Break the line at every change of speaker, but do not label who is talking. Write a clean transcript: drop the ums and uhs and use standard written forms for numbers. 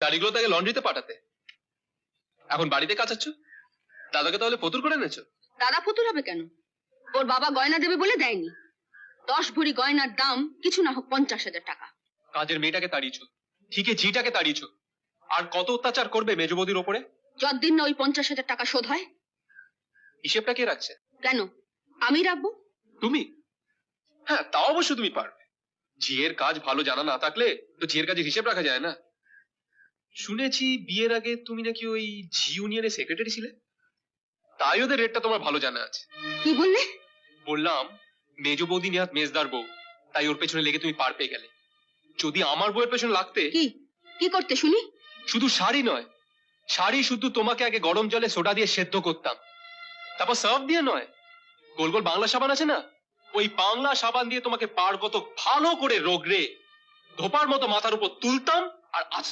শাড়িগুলো তাকে লন্ড্রিতে পাঠাতে, এখন বাড়িতে কাচাচ্ছ। দাদাকে তাহলে ফতুর করে এনেছো?
দাদা ফতুর হবে কেন? ওর বাবা গয়না দেবে বলে দেয়নি। 10 ভরি গয়নার দাম কিছু না হোক 50,000 টাকা।
কাজের মেয়েটাকে তাড়িয়েছো, ঠিকই ঝিটাকে তাড়িয়েছো, আর কত অত্যাচার করবে মেজবৌদির ওপরে?
যতদিন না ওই 50,000 টাকা শোধ হয়।
হিসেবটা কে রাখছে?
কেন আমি রাখবো?
তুমি? হ্যাঁ, তাও অবশ্য তুমি পারবে। ঝিয়ের কাজ ভালো জানা না থাকলে তো ঝিয়ের কাজের হিসেব রাখা যায় না। শুনেছি বিয়ের আগে তুমি নাকি ওই ঝি ইউনিয়নের সেক্রেটারি ছিলে, তাই ওদের রেটটা তোমার ভালো জানা আছে।
কি বললে?
বললাম মেজ বৌদি নেহাত মেজদার বউ, তাই ওর পেছনে লেগে তুমি পার পেয়ে গেলে। যদি আমার বউয়ের পেছনে লাগতে।
কি কি করতে শুনি?
শুধু শাড়ি নয়, শাড়ি শুধু তোমাকে আগে গরম জলে সোডা দিয়ে সেদ্ধ করতাম, তারপর সার্ফ দিয়ে নয়, গোল গোল বাংলা সাবান আছে না, ওই বাংলা সাবান দিয়ে তোমাকে পার কত ভালো করে রোগড়ে ধোপার মতো মাথার উপর তুলতাম আর আচ্ছা